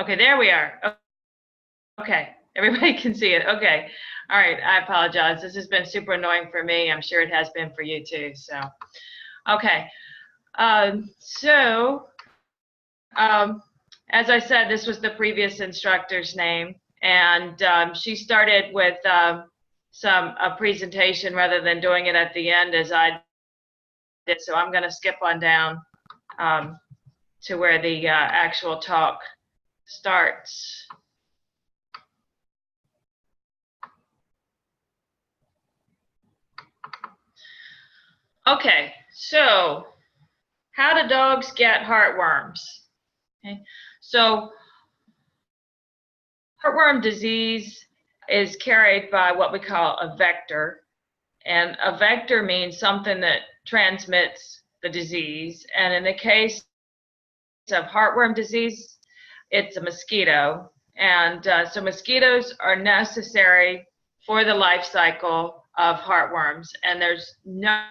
Okay, there we are. Okay, everybody can see it. Okay, all right, I apologize. This has been super annoying for me. I'm sure it has been for you too. So, okay. As I said, this was the previous instructor's name, and she started with a presentation rather than doing it at the end as I did. So I'm going to skip on down to where the actual talk starts. Okay, so how do dogs get heartworms? Okay, so heartworm disease is carried by what we call a vector, and a vector means something that transmits the disease, and in the case of heartworm disease, it's a mosquito, and so mosquitoes are necessary for the life cycle of heartworms, and there's no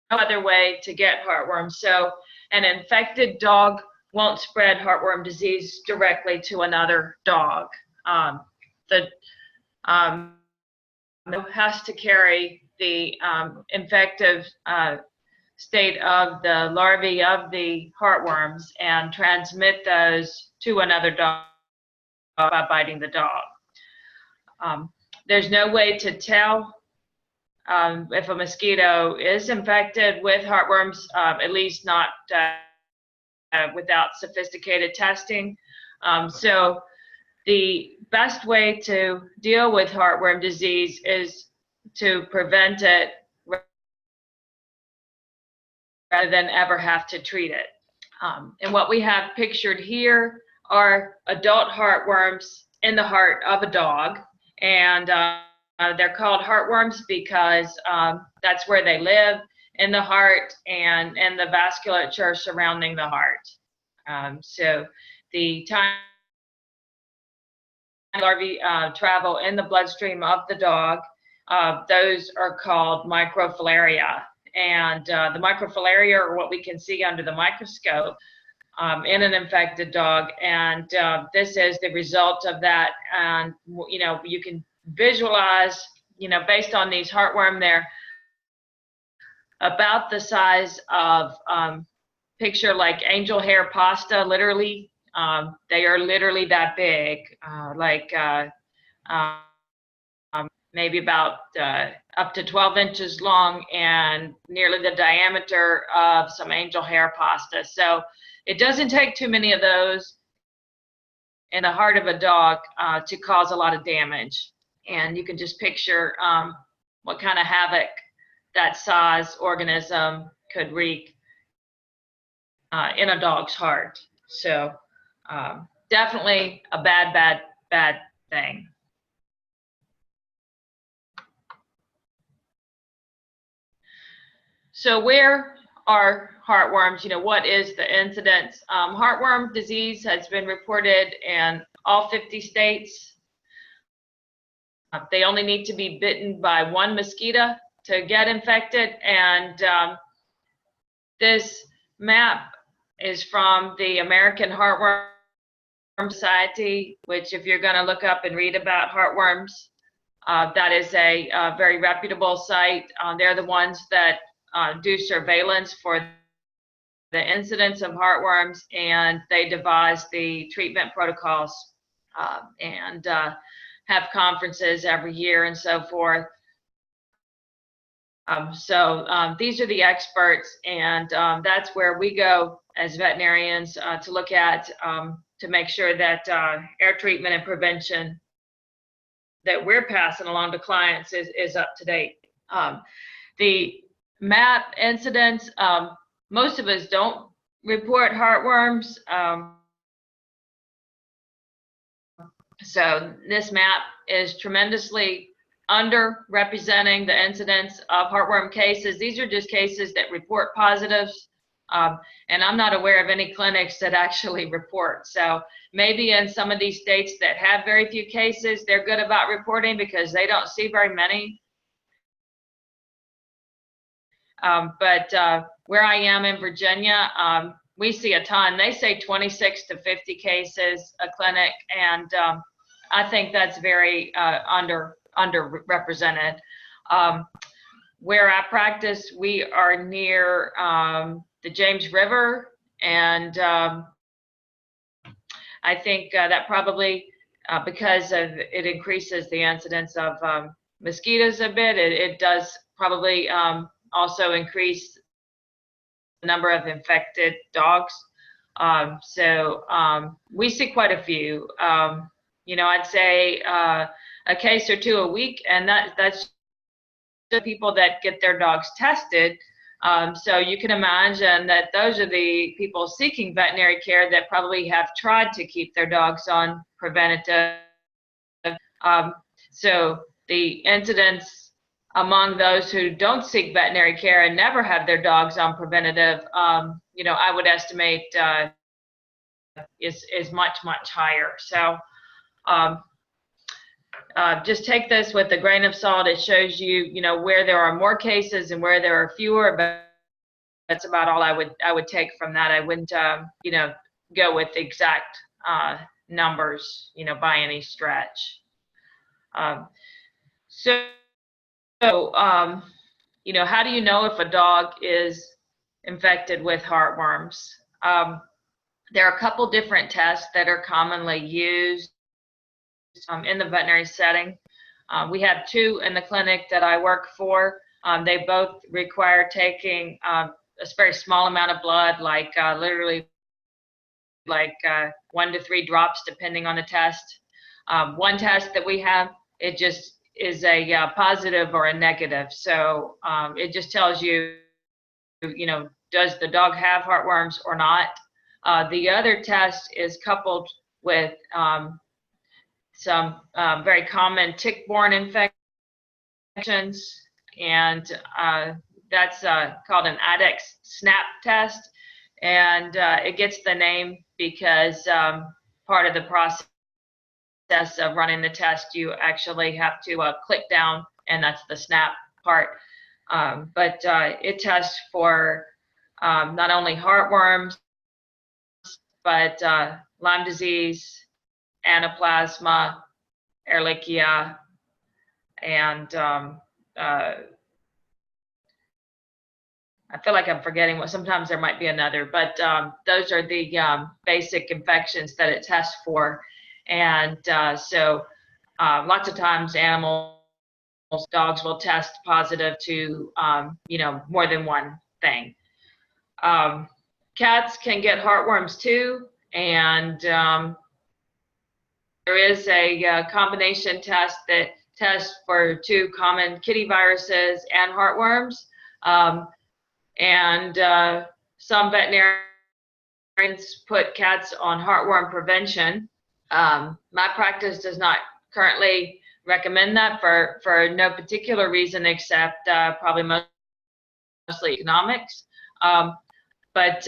other way to get heartworms. So an infected dog won't spread heartworm disease directly to another dog. The has to carry the infective state of the larvae of the heartworms and transmit those to another dog by biting the dog. There's no way to tell if a mosquito is infected with heartworms, at least not without sophisticated testing. So the best way to deal with heartworm disease is to prevent it rather than ever have to treat it. And what we have pictured here are adult heartworms in the heart of a dog, and they're called heartworms because that's where they live, in the heart and the vasculature surrounding the heart. So the time larvae travel in the bloodstream of the dog, those are called microfilaria. And the microfilaria are what we can see under the microscope in an infected dog. And this is the result of that. And, you know, you can visualize, you know, based on these heartworm, they're about the size of picture like angel hair pasta, literally. They are literally that big, maybe about up to 12 inches long and nearly the diameter of some angel hair pasta. So it doesn't take too many of those in the heart of a dog to cause a lot of damage. And you can just picture what kind of havoc that size organism could wreak in a dog's heart. So definitely a bad thing. So where are heartworms? You know, what is the incidence? Heartworm disease has been reported in all 50 states. They only need to be bitten by one mosquito to get infected. And this map is from the American Heartworm Society, which if you're going to look up and read about heartworms, that is a very reputable site. They're the ones that do surveillance for the incidence of heartworms, and they devise the treatment protocols and have conferences every year and so forth. These are the experts, and that's where we go as veterinarians to look at to make sure that air treatment and prevention that we're passing along to clients is up to date. The MAP incidents, most of us don't report heartworms. So this map is tremendously underrepresenting the incidence of heartworm cases. These are just cases that report positives. And I'm not aware of any clinics that actually report. So maybe in some of these states that have very few cases, they're good about reporting because they don't see very many. But where I am in Virginia, we see a ton. They say 26 to 50 cases a clinic, and I think that's very underrepresented. Where I practice, we are near the James River, and I think that probably, because of it increases the incidence of mosquitoes a bit, it does probably also increase the number of infected dogs. We see quite a few. I'd say a case or two a week, and that's the people that get their dogs tested. So you can imagine that those are the people seeking veterinary care that probably have tried to keep their dogs on preventative. So the incidence among those who don't seek veterinary care and never have their dogs on preventative, I would estimate is much, much higher. So just take this with a grain of salt. It shows you, where there are more cases and where there are fewer, but that's about all I would take from that. I wouldn't, go with the exact numbers, by any stretch. How do you know if a dog is infected with heartworms? There are a couple different tests that are commonly used in the veterinary setting. We have two in the clinic that I work for. They both require taking a very small amount of blood, literally 1 to 3 drops, depending on the test. One test that we have, it just is a positive or a negative. So it just tells you, does the dog have heartworms or not? The other test is coupled with some very common tick-borne infections, and that's called an IDEX SNAP test, and it gets the name because part of the process of running the test, you actually have to click down, and that's the SNAP part. But it tests for not only heartworms, but Lyme disease, Anaplasma, Ehrlichia, and I feel like I'm forgetting what. Sometimes there might be another, but those are the basic infections that it tests for. And so lots of times dogs will test positive to, more than one thing. Cats can get heartworms too, and there is a combination test that tests for 2 common kitty viruses and heartworms. Some veterinarians put cats on heartworm prevention. My practice does not currently recommend that for no particular reason except probably mostly economics. But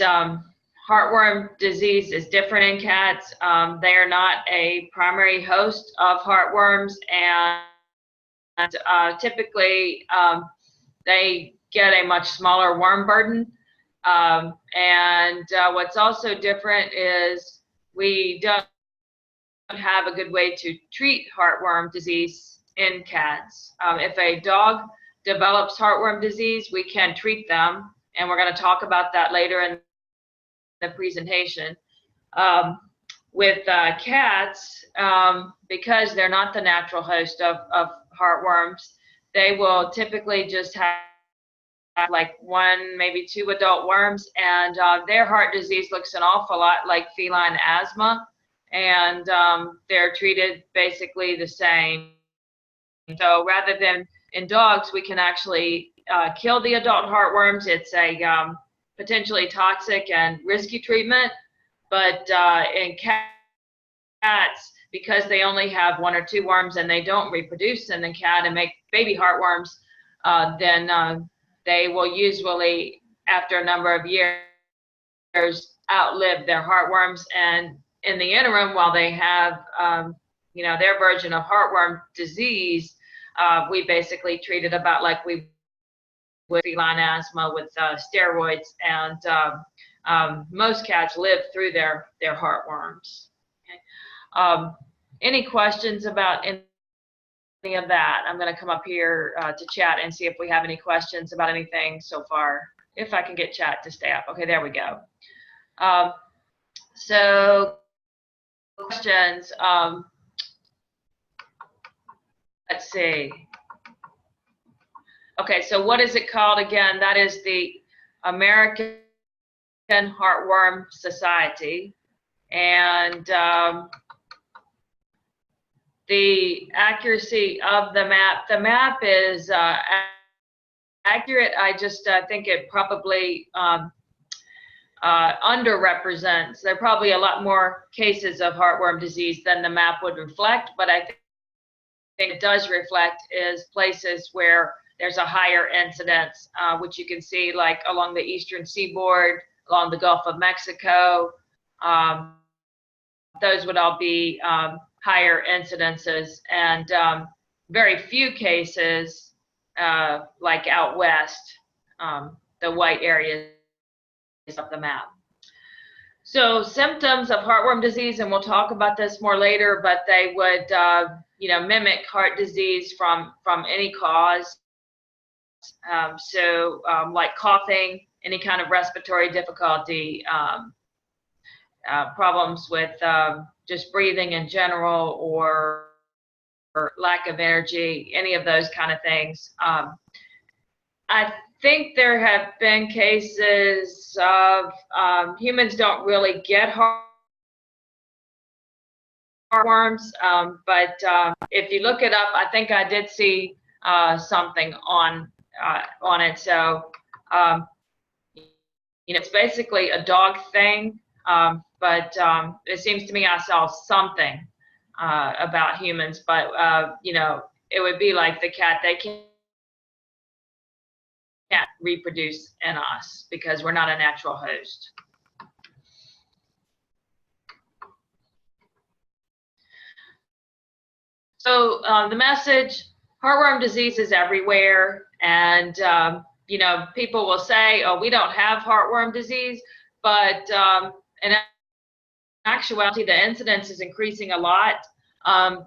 heartworm disease is different in cats. They are not a primary host of heartworms, and typically they get a much smaller worm burden. What's also different is we don't have a good way to treat heartworm disease in cats. If a dog develops heartworm disease, we can treat them, and we're going to talk about that later in the presentation. With cats, because they're not the natural host of heartworms, they will typically just have like 1, maybe 2 adult worms, and their heart disease looks an awful lot like feline asthma, and they're treated basically the same. So rather than in dogs, we can actually kill the adult heartworms. It's a potentially toxic and risky treatment, but in cats, because they only have 1 or 2 worms and they don't reproduce in the cat and make baby heartworms, then they will usually, after a number of years, outlive their heartworms. And in the interim, while they have, their version of heartworm disease, we basically treat it about like we would feline asthma with steroids, and most cats live through their heartworms. Okay. Any questions about any of that? I'm going to come up here to chat and see if we have any questions about anything so far. If I can get chat to stay up. Okay, there we go. So questions. Let's see. Okay, so what is it called again? That is the American Heartworm Society. And the accuracy of the map is accurate. I just think it probably underrepresents. There are probably a lot more cases of heartworm disease than the map would reflect, but I think it does reflect is places where there's a higher incidence, which you can see like along the eastern seaboard, along the Gulf of Mexico. Those would all be higher incidences, and very few cases like out west, the white areas of the map. So symptoms of heartworm disease, and we'll talk about this more later, but they would mimic heart disease from any cause. Like coughing, any kind of respiratory difficulty, problems with just breathing in general, or lack of energy, any of those kind of things. I think there have been cases of humans don't really get heartworms, but if you look it up, I think I did see something on it. So it's basically a dog thing, but it seems to me I saw something about humans, but it would be like the cat. They can't reproduce in us because we're not a natural host. So the message: heartworm disease is everywhere, and people will say, "Oh, we don't have heartworm disease," but in actuality, the incidence is increasing a lot.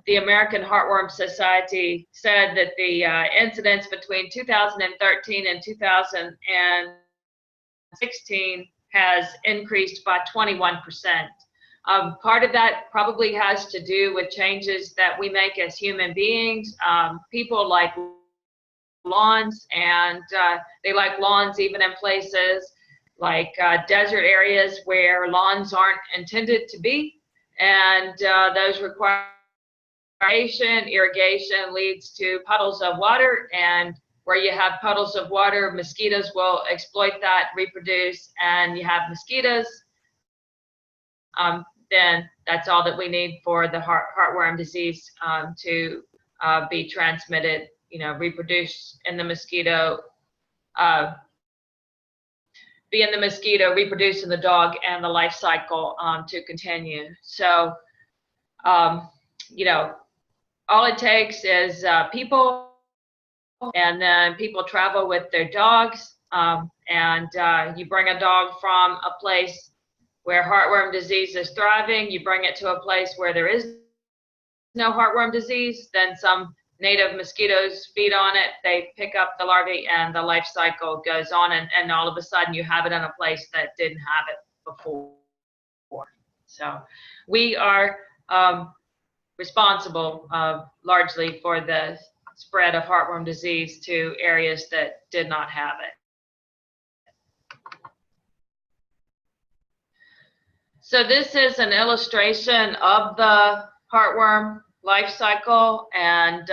The American Heartworm Society said that the incidence between 2013 and 2016 has increased by 21%. Part of that probably has to do with changes that we make as human beings. People like lawns, and they like lawns even in places like desert areas where lawns aren't intended to be, and those require irrigation leads to puddles of water, and where you have puddles of water, mosquitoes will exploit that, reproduce, and you have mosquitoes. Then that's all that we need for the heartworm disease to be transmitted, reproduce in the mosquito, be in the mosquito, reproduce in the dog, and the life cycle to continue. So, all it takes is people, and then people travel with their dogs, and you bring a dog from a place where heartworm disease is thriving, you bring it to a place where there is no heartworm disease, then some native mosquitoes feed on it, they pick up the larvae, and the life cycle goes on, and all of a sudden you have it in a place that didn't have it before. So we are responsible largely for the spread of heartworm disease to areas that did not have it. So this is an illustration of the heartworm life cycle, and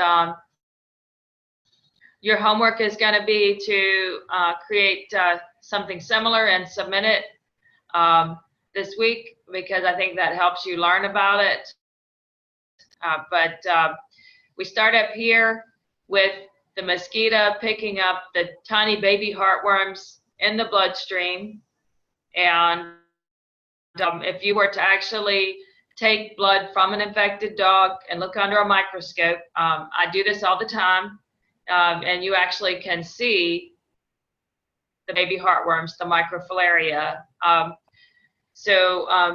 your homework is going to be to create something similar and submit it this week, because I think that helps you learn about it. But we start up here with the mosquito picking up the tiny baby heartworms in the bloodstream, and if you were to actually take blood from an infected dog and look under a microscope, I do this all the time, and you actually can see the baby heartworms, the microfilaria.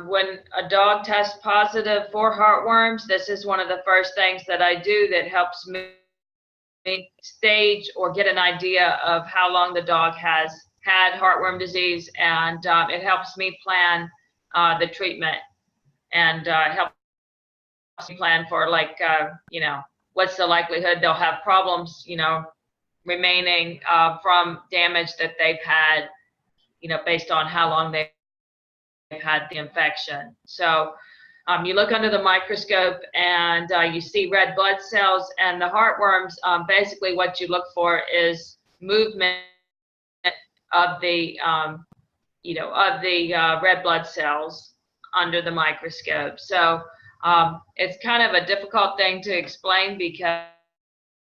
When a dog tests positive for heartworms, this is one of the first things that I do that helps me stage or get an idea of how long the dog has had heartworm disease, and it helps me plan the treatment, and helps me plan for, like, what's the likelihood they'll have problems, remaining from damage that they've had, based on how long they've had the infection. So you look under the microscope and you see red blood cells, and the heartworms, basically what you look for is movement of the red blood cells under the microscope. So it's kind of a difficult thing to explain, because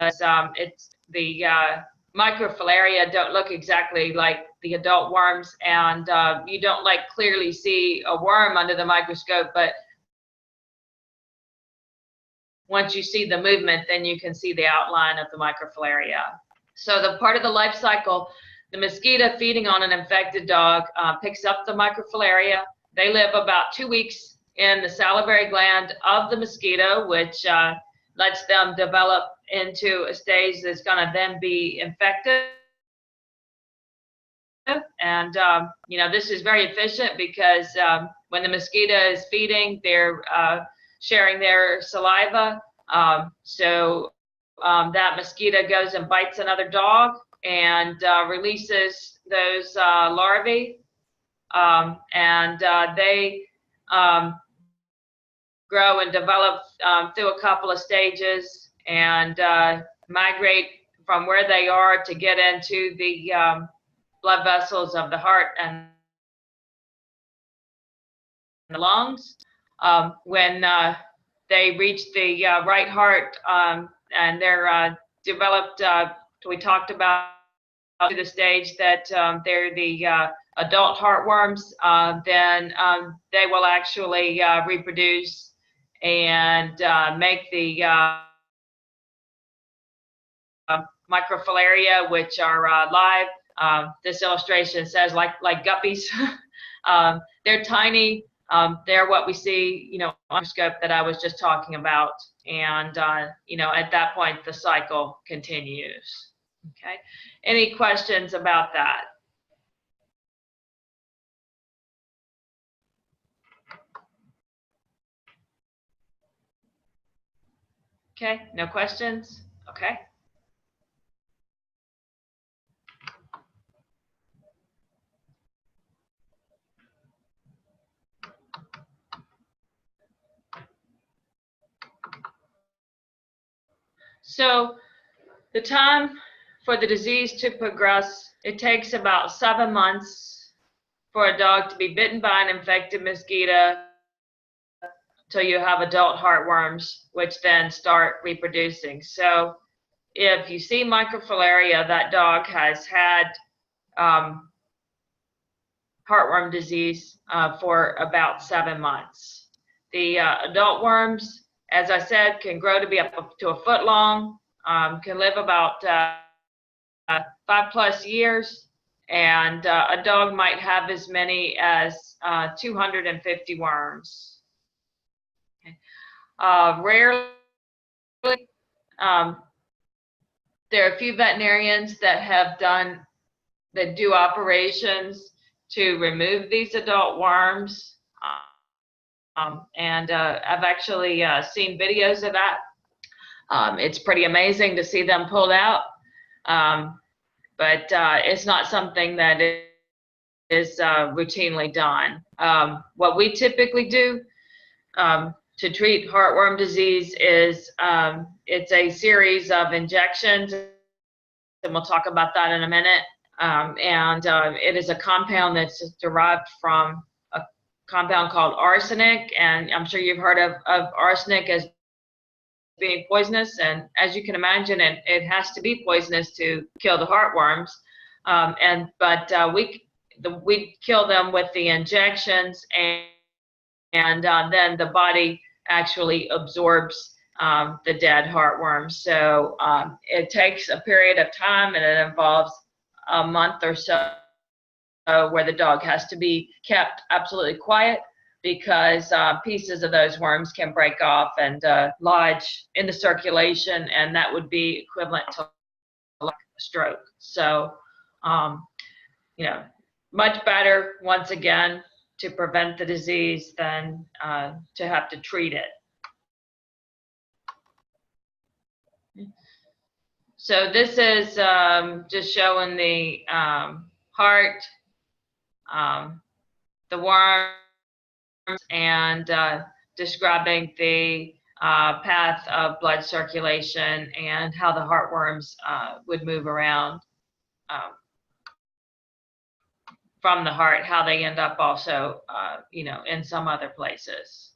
it's the microfilaria don't look exactly like the adult worms, and you don't clearly see a worm under the microscope, but once you see the movement, then you can see the outline of the microfilaria. So the part of the life cycle, the mosquito feeding on an infected dog picks up the microfilaria. They live about 2 weeks in the salivary gland of the mosquito, which lets them develop into a stage that's going to then be infected. And this is very efficient, because when the mosquito is feeding, they're sharing their saliva. That mosquito goes and bites another dog and releases those larvae, and they grow and develop through a couple of stages, and migrate from where they are to get into the blood vessels of the heart and the lungs. When they reach the right heart, and they're developed, we talked about to the stage that they're the adult heartworms, then they will actually reproduce and make the microfilaria, which are live. This illustration says like guppies. They're tiny. They're what we see, on the microscope that I was just talking about. And, at that point, the cycle continues. Okay. Any questions about that? Okay. No questions? Okay. So the time for the disease to progress, it takes about 7 months for a dog to be bitten by an infected mosquito till you have adult heartworms, which then start reproducing. So if you see microfilaria, that dog has had heartworm disease for about 7 months. The adult worms, as I said, can grow to be up to a foot long, can live about 5+ years, and a dog might have as many as 250 worms. Okay. Rarely, there are a few veterinarians that do operations to remove these adult worms, and I've actually seen videos of that. It's pretty amazing to see them pulled out, but it's not something that is routinely done. What we typically do to treat heartworm disease is it's a series of injections, and we'll talk about that in a minute. It is a compound that's derived from a compound called arsenic, and I'm sure you've heard of arsenic as being poisonous, and as you can imagine, it has to be poisonous to kill the heartworms. But we kill them with the injections, and then the body actually absorbs the dead heartworms. So it takes a period of time, and it involves a month or so where the dog has to be kept absolutely quiet, because pieces of those worms can break off and lodge in the circulation, and that would be equivalent to like a stroke. So, you know, much better, once again, to prevent the disease than to have to treat it. So this is just showing the heart, the worms, and describing the path of blood circulation and how the heartworms would move around from the heart, how they end up also, you know, in some other places.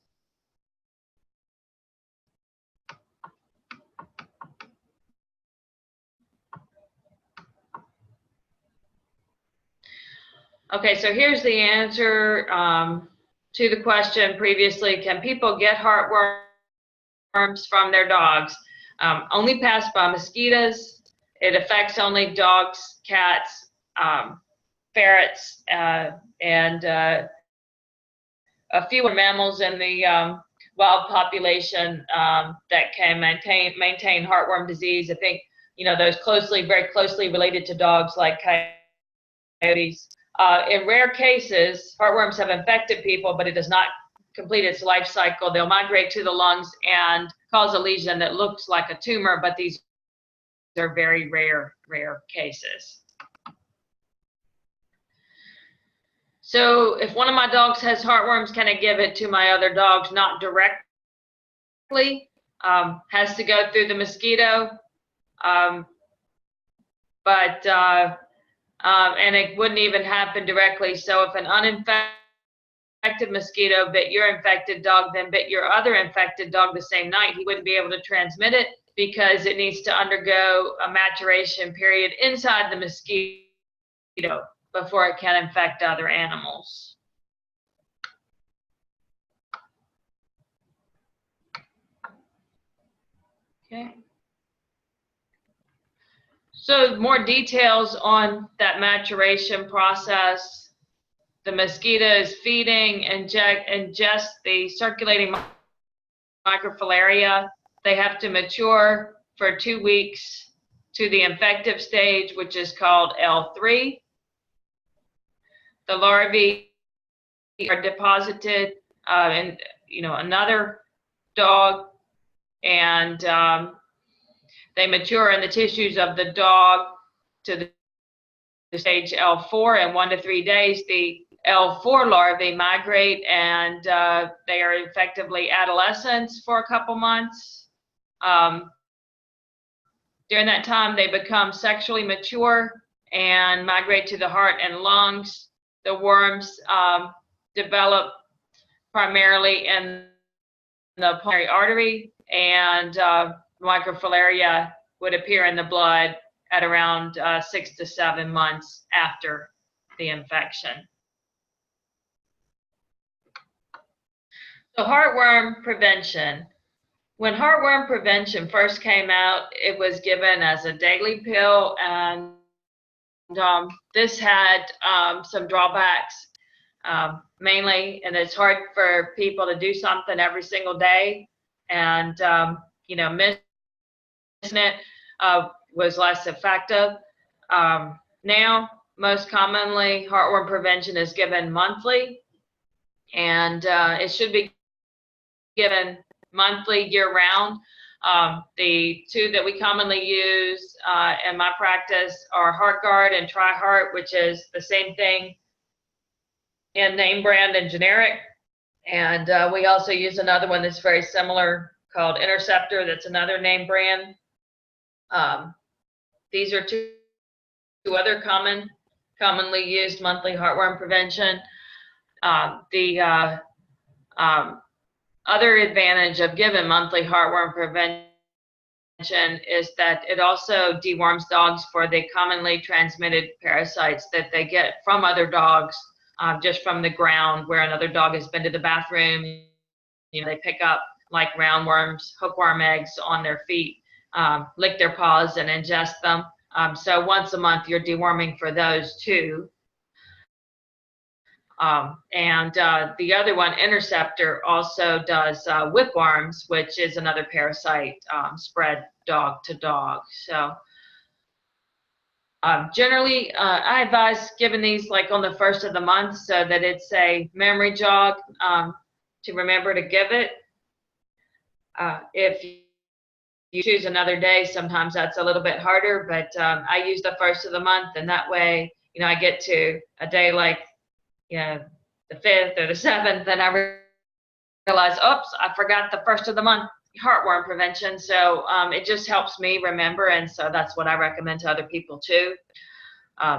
Okay, so here's the answer to the question previously: can people get heartworms from their dogs? Only passed by mosquitoes. It affects only dogs, cats, ferrets, and a few mammals in the wild population that can maintain heartworm disease. I think, you know, those very closely related to dogs, like coyotes. In rare cases, heartworms have infected people, but it does not complete its life cycle. They'll migrate to the lungs and cause a lesion that looks like a tumor, but these are very rare cases. So if one of my dogs has heartworms, can I give it to my other dogs? Not directly. Has to go through the mosquito. And it wouldn't even happen directly. So if an uninfected mosquito bit your infected dog, then bit your other infected dog the same night, he wouldn't be able to transmit it, because it needs to undergo a maturation period inside the mosquito before it can infect other animals. Okay. So more details on that maturation process. The mosquito is feeding, ingest the circulating microfilaria. They have to mature for 2 weeks to the infective stage, which is called L3. The larvae are deposited in, you know, another dog, and they mature in the tissues of the dog to the stage L4. In 1 to 3 days, the L4 larvae migrate, and they are effectively adolescents for a couple months. During that time, they become sexually mature and migrate to the heart and lungs. The worms develop primarily in the pulmonary artery, and microfilaria would appear in the blood at around 6 to 7 months after the infection. So heartworm prevention. When heartworm prevention first came out, it was given as a daily pill, and this had some drawbacks, mainly, and it's hard for people to do something every single day, and you know, missing it was less effective. Now, most commonly, heartworm prevention is given monthly, and it should be given monthly, year-round. The two that we commonly use in my practice are HeartGuard and TriHeart, which is the same thing in name brand and generic. And we also use another one that's very similar called Interceptor, that's another name brand. These are two other commonly used monthly heartworm prevention. The other advantage of giving monthly heartworm prevention is that it also deworms dogs for the commonly transmitted parasites that they get from other dogs, just from the ground where another dog has been to the bathroom. You know, they pick up like roundworms, hookworm eggs on their feet, lick their paws and ingest them. So once a month, you're deworming for those too. The other one, Interceptor, also does whipworms, which is another parasite spread dog to dog. So generally, I advise giving these like on the first of the month so that it's a memory jog to remember to give it. If you choose another day, sometimes that's a little bit harder, but I use the first of the month, and that way, I get to a day like, the 5th or the 7th, and I realize, oops, I forgot the first of the month heartworm prevention. So it just helps me remember, and so that's what I recommend to other people too.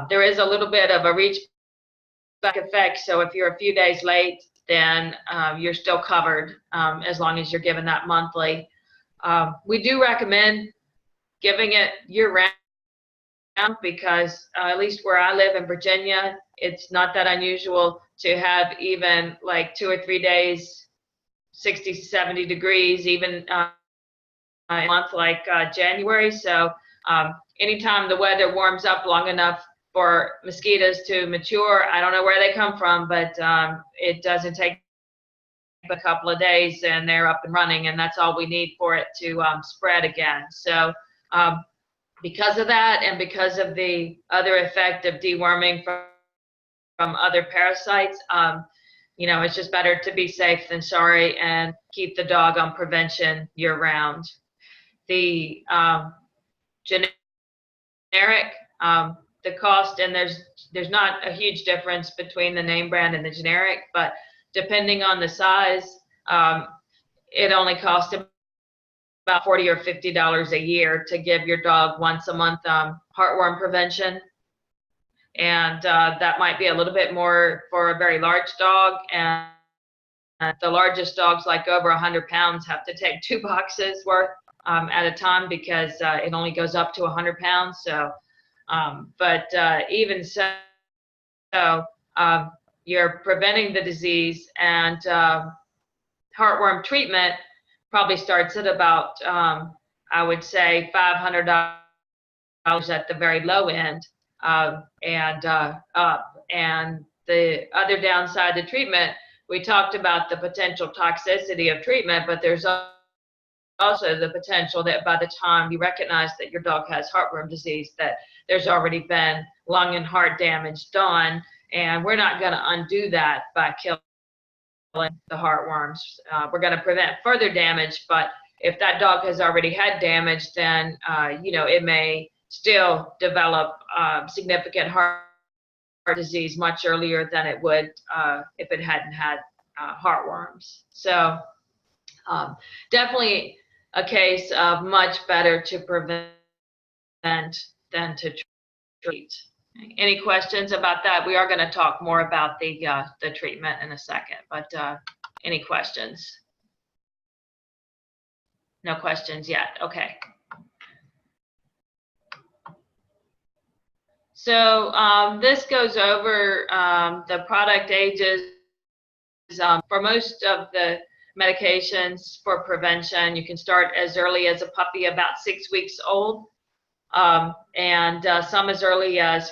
There is a little bit of a reach back effect, so if you're a few days late, then you're still covered as long as you're given that monthly. We do recommend giving it year-round because at least where I live in Virginia, it's not that unusual to have even like 2 or 3 days 60, 70 degrees, even a month like January. So anytime the weather warms up long enough for mosquitoes to mature, I don't know where they come from, but it doesn't take a couple of days and they're up and running, and that's all we need for it to spread again. So because of that, and because of the other effect of deworming from other parasites, it's just better to be safe than sorry and keep the dog on prevention year round. The generic, the cost, and there's not a huge difference between the name brand and the generic, but depending on the size, it only costs about $40 or $50 a year to give your dog once a month heartworm prevention. And that might be a little bit more for a very large dog. And the largest dogs, like over 100 pounds, have to take 2 boxes worth at a time because it only goes up to 100 pounds. So, but even so, you're preventing the disease, and heartworm treatment probably starts at about, I would say, $500 at the very low end, and up. And the other downside to treatment, we talked about the potential toxicity of treatment, but there's also the potential that by the time you recognize that your dog has heartworm disease, that there's already been lung and heart damage done, and we're not going to undo that by killing the heartworms. We're going to prevent further damage, but if that dog has already had damage, then it may still develop significant heart disease much earlier than it would if it hadn't had heartworms. So definitely a case of much better to prevent than to treat. Any questions about that? We are going to talk more about the treatment in a second, but any questions? No questions yet. Okay. So this goes over the product ages for most of the medications for prevention. You can start as early as a puppy, about 6 weeks old, and some as early as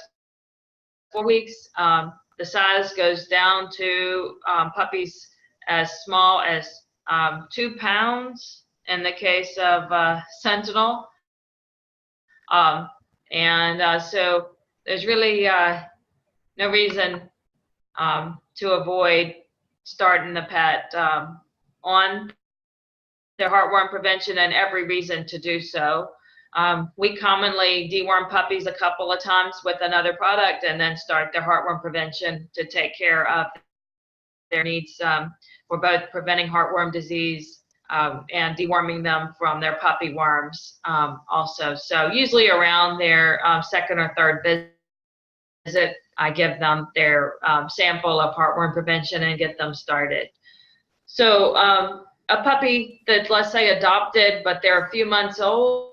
4 weeks. The size goes down to puppies as small as 2 pounds in the case of Sentinel. So there's really no reason to avoid starting the pet on their heartworm prevention, and every reason to do so. We commonly deworm puppies a couple of times with another product and then start their heartworm prevention to take care of their needs for both preventing heartworm disease and deworming them from their puppy worms also. So usually around their second or third visit, I give them their sample of heartworm prevention and get them started. So a puppy that's, let's say, adopted, but they're a few months old,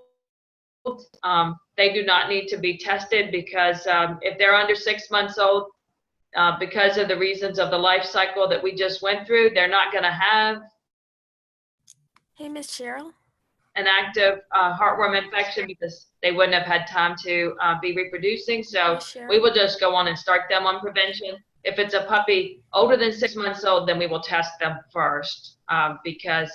they do not need to be tested because if they're under 6 months old, because of the reasons of the life cycle that we just went through, they're not going to have Miss Cheryl, an active heartworm infection because they wouldn't have had time to be reproducing. So we will just go on and start them on prevention. if it's a puppy older than 6 months old, then we will test them first because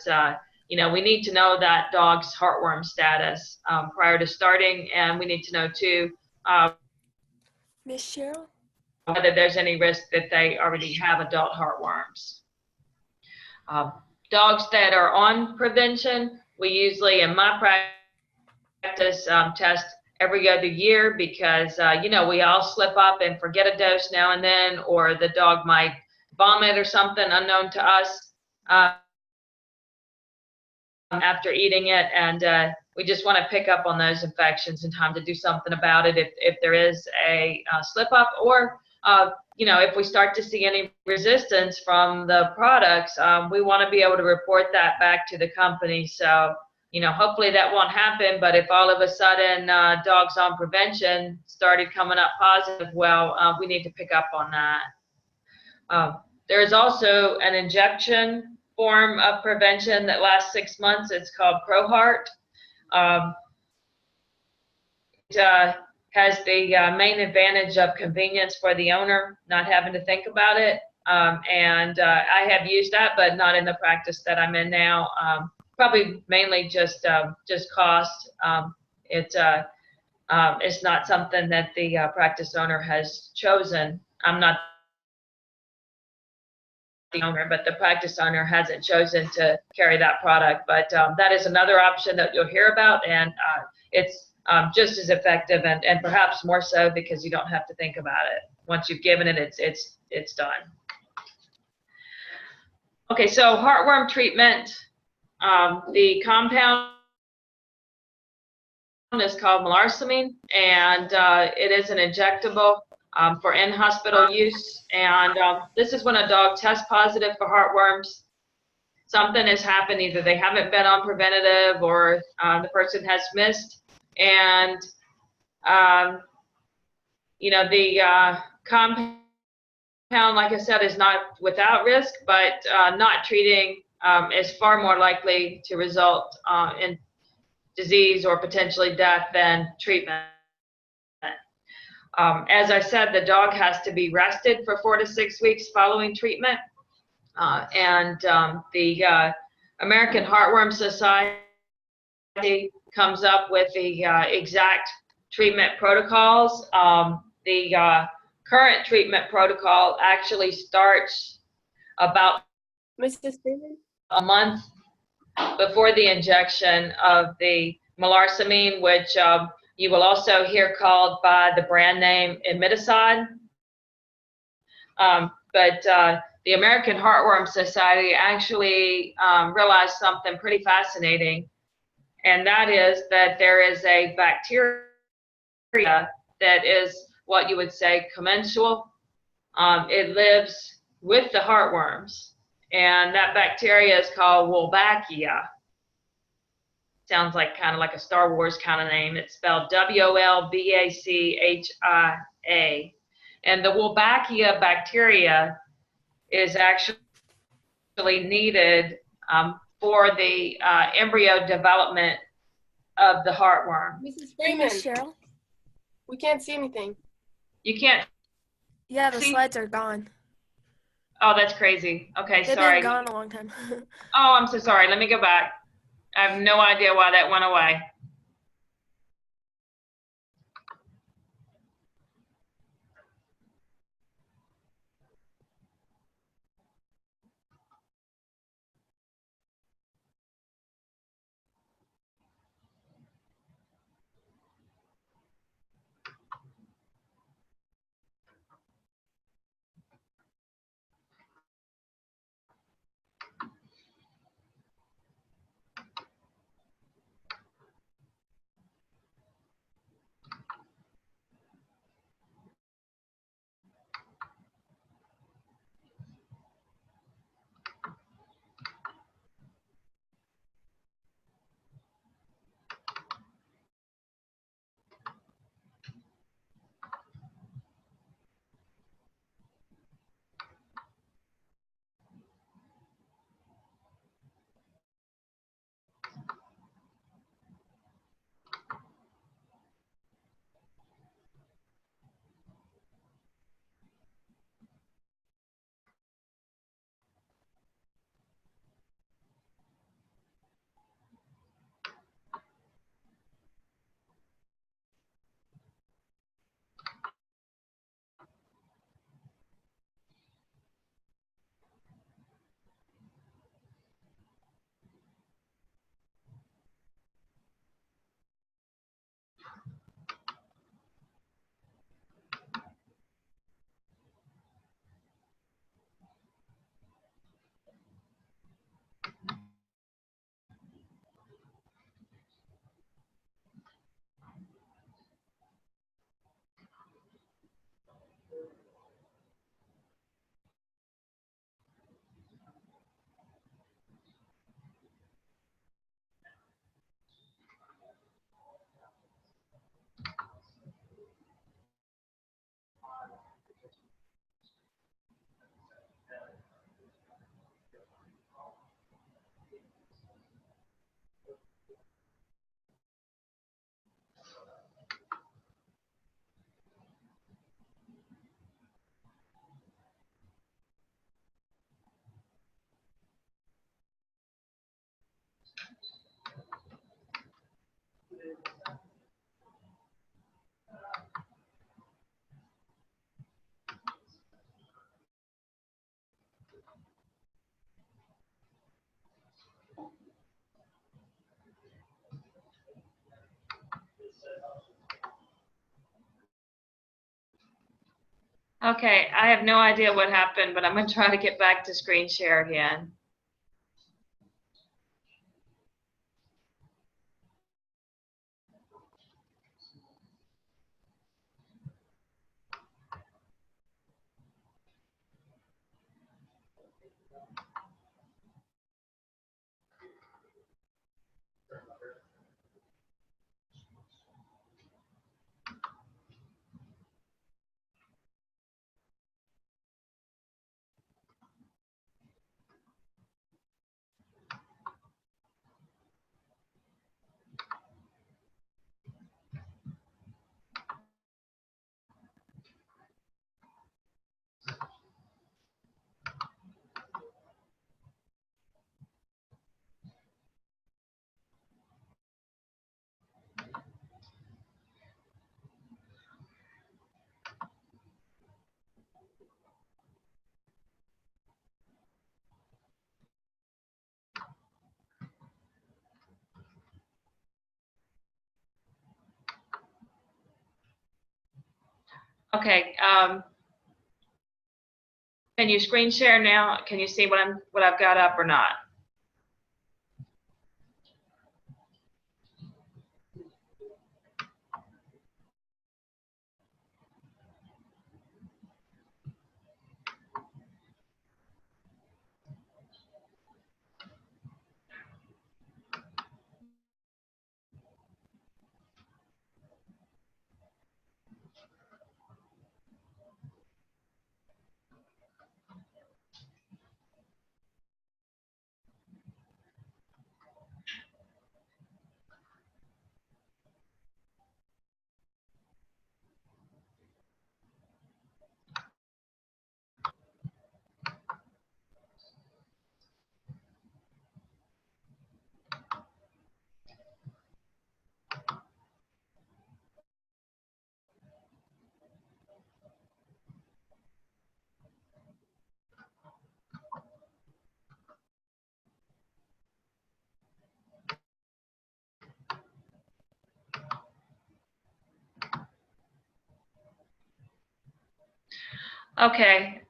we need to know that dog's heartworm status prior to starting, and we need to know too Miss Cheryl? whether there's any risk that they already have adult heartworms. Dogs that are on prevention, we usually, in my practice, test every other year because, we all slip up and forget a dose now and then, or the dog might vomit or something unknown to us after eating it, and we just want to pick up on those infections in time to do something about it if there is a slip up, or if we start to see any resistance from the products, we want to be able to report that back to the company. So, hopefully that won't happen, but if all of a sudden dogs on prevention started coming up positive, well, we need to pick up on that. There is also an injection form of prevention that lasts 6 months. It's called ProHeart. It has the main advantage of convenience for the owner, not having to think about it. And I have used that, but not in the practice that I'm in now. Probably mainly just cost. It's not something that the practice owner has chosen. I'm not the owner, but the practice owner hasn't chosen to carry that product. But that is another option that you'll hear about, and it's just as effective and perhaps more so because you don't have to think about it. Once you've given it, it's done. Okay, so heartworm treatment. The compound is called melarsamine, and it is an injectable for in-hospital use. And this is when a dog tests positive for heartworms. Something has happened, either they haven't been on preventative or the person has missed. And, the compound, like I said, is not without risk, but not treating is far more likely to result in disease or potentially death than treatment. As I said, the dog has to be rested for 4 to 6 weeks following treatment. The American Heartworm Society comes up with the exact treatment protocols. The current treatment protocol actually starts about Mrs. Freeman? a month before the injection of the melarsamine, which you will also hear called by the brand name imidazole. But the American Heartworm Society actually realized something pretty fascinating, and that is that there is a bacteria that is what you would say commensal. It lives with the heartworms, and that bacteria is called Wolbachia. Sounds like kind of like a Star Wars kind of name. It's spelled Wolbachia. And the Wolbachia bacteria is actually needed for the embryo development of the heartworm. Mrs. Hey, Freeman, Miss Cheryl? we can't see anything. You can't. Yeah, the See? slides are gone. Oh, that's crazy. Okay, They've sorry. been gone a long time. Oh, I'm so sorry. Let me go back. I have no idea why that went away. Okay, I have no idea what happened, but I'm going to try to get back to screen share again. Okay, can you screen share now? Can you see what I've got up or not? Okay,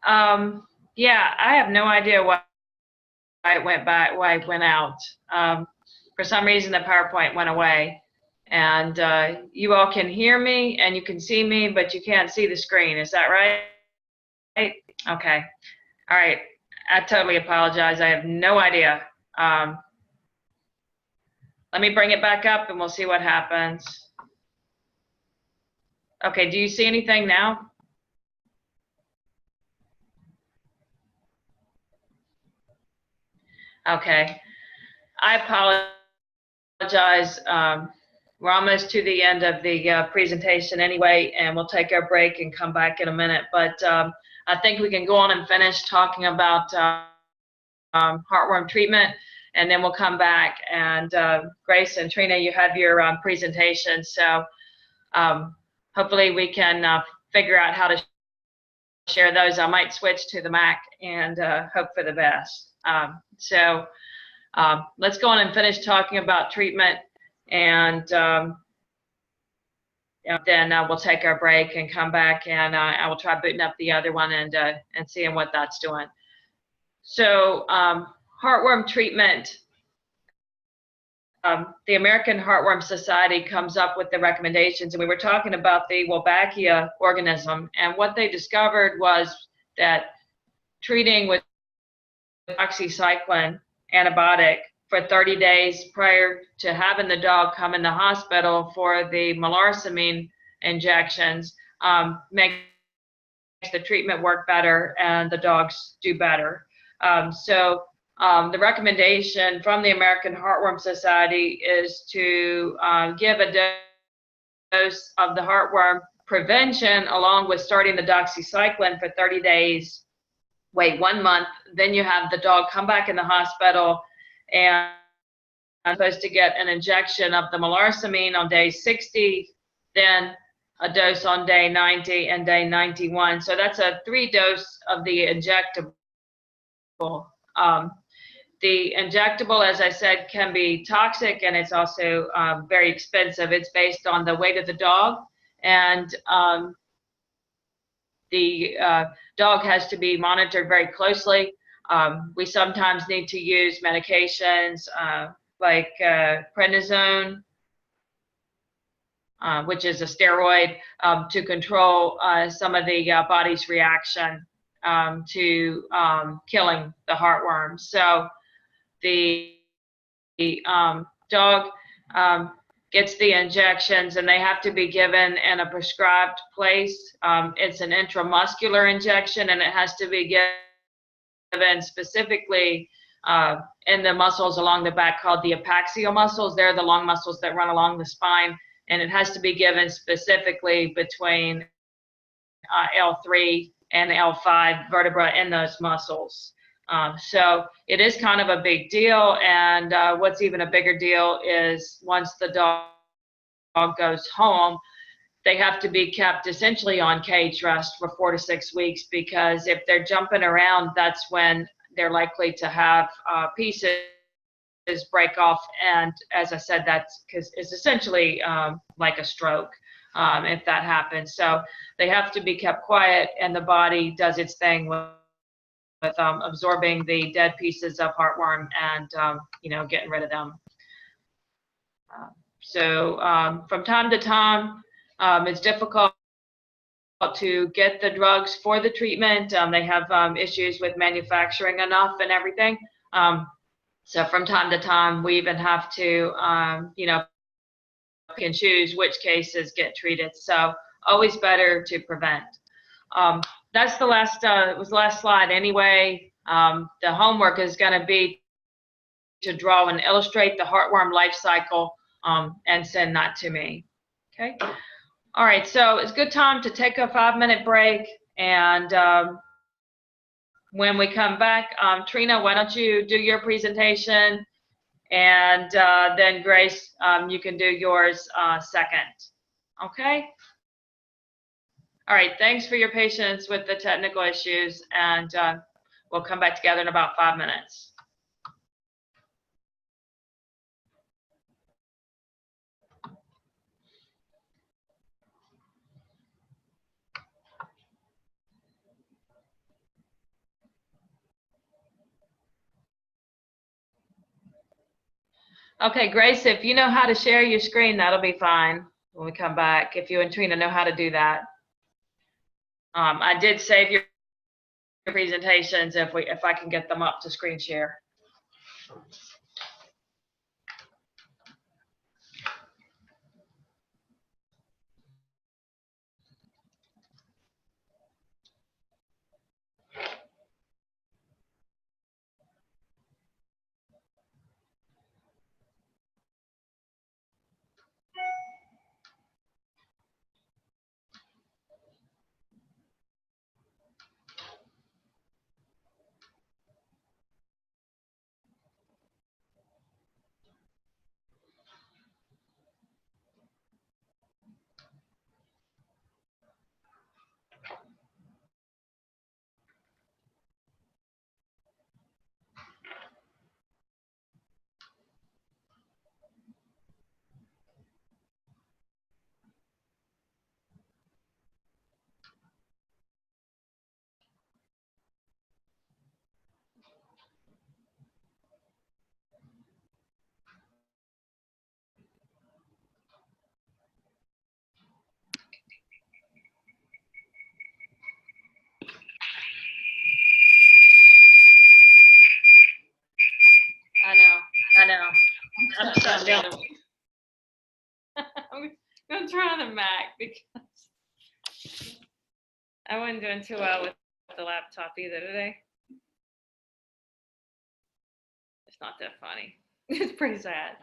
yeah, I have no idea why it went back, why it went out. For some reason, the PowerPoint went away. And you all can hear me and you can see me, but you can't see the screen. Is that right? Okay. All right. I totally apologize. I have no idea. Let me bring it back up and we'll see what happens. Okay. Do you see anything now? Okay. I apologize. We're almost to the end of the presentation anyway, and we'll take our break and come back in a minute. But I think we can go on and finish talking about heartworm treatment, and then we'll come back. And Grace and Trina, you have your presentation, so hopefully we can figure out how to share those. I might switch to the Mac and hope for the best. Let's go on and finish talking about treatment, and then we'll take our break and come back, and I will try booting up the other one and seeing what that's doing. So heartworm treatment, the American Heartworm Society comes up with the recommendations, and we were talking about the Wolbachia organism, and what they discovered was that treating with doxycycline antibiotic for 30 days prior to having the dog come in the hospital for the melarsoline injections makes the treatment work better and the dogs do better. The recommendation from the American Heartworm Society is to give a dose of the heartworm prevention along with starting the doxycycline for 30 days, wait 1 month, then you have the dog come back in the hospital and I'm supposed to get an injection of the melarsoline on day 60, then a dose on day 90 and day 91. So that's a 3 dose of the injectable. The injectable, as I said, can be toxic, and it's also very expensive. It's based on the weight of the dog, and the dog has to be monitored very closely. We sometimes need to use medications like prednisone, which is a steroid, to control some of the body's reaction to killing the heartworm. So the dog gets the injections, and they have to be given in a prescribed place. It's an intramuscular injection, and it has to be given specifically in the muscles along the back called the apaxial muscles. They're the long muscles that run along the spine, and it has to be given specifically between L3 and L5 vertebra in those muscles. So it is kind of a big deal, and what's even a bigger deal is once the dog goes home, they have to be kept essentially on cage rest for 4 to 6 weeks, because if they're jumping around, that's when they're likely to have pieces break off, and as I said, that's because it's essentially like a stroke if that happens. So they have to be kept quiet, and the body does its thing with absorbing the dead pieces of heartworm and getting rid of them. So from time to time, it's difficult to get the drugs for the treatment. They have issues with manufacturing enough and everything. So from time to time, we even have to, pick and choose which cases get treated. So always better to prevent. That's the last, it was the last slide anyway. The homework is going to be to draw and illustrate the heartworm life cycle and send that to me. Okay. All right. So it's a good time to take a 5-minute break. And when we come back, Trina, why don't you do your presentation? And then Grace, you can do yours second. Okay. All right, thanks for your patience with the technical issues, and we'll come back together in about 5 minutes. Okay, Grace, if you know how to share your screen, that'll be fine when we come back, if you and Trina know how to do that. I did save your presentations if I can get them up to screen share. I know. I'm going to try on the Mac because I wasn't doing too well with the laptop either today. It's not that funny. It's pretty sad.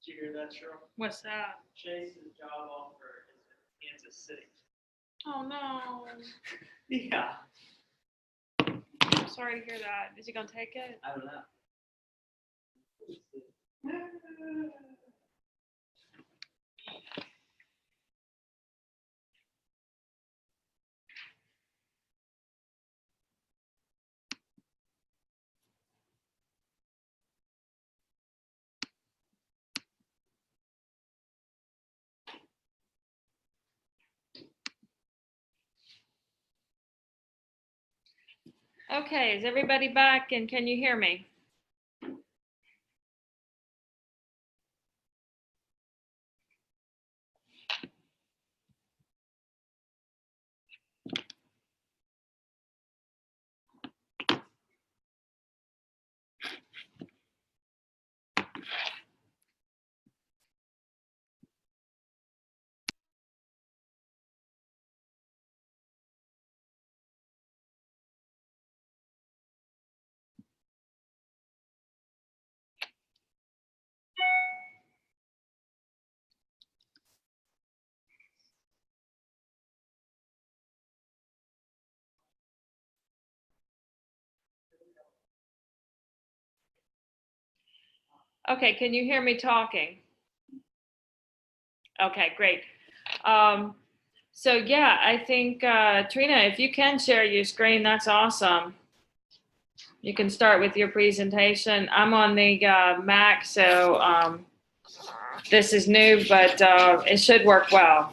Did you hear that, Cheryl? What's that? Chase's job offer is in Kansas City. Oh, no. Yeah. I'm sorry to hear that. Is he going to take it? I don't know. Okay, is everybody back and can you hear me? Okay, can you hear me talking? Okay, great. So yeah, I think, Trina, if you can share your screen, that's awesome. You can start with your presentation. I'm on the Mac, so this is new, but it should work well.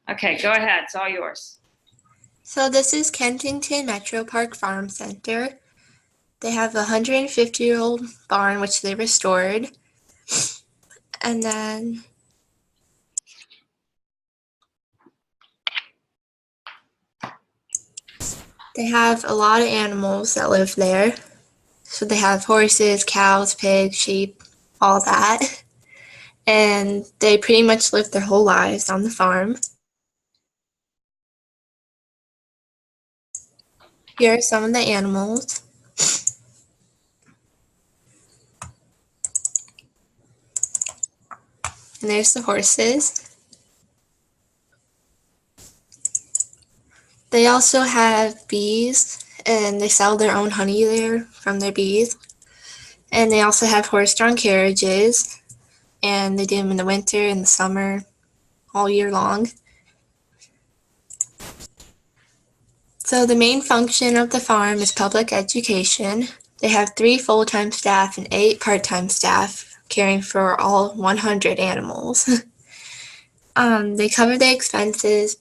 Okay, go ahead. It's all yours. So this is Kensington Metro Park Farm Center. They have a 150-year-old barn, which they restored. And then they have a lot of animals that live there. So they have horses, cows, pigs, sheep, all that. And they pretty much live their whole lives on the farm. Here are some of the animals. And there's the horses. They also have bees, and they sell their own honey there from their bees. And they also have horse-drawn carriages, and they do them in the winter and the summer, all year long. So the main function of the farm is public education. They have 3 full-time staff and 8 part-time staff caring for all 100 animals. They cover the expenses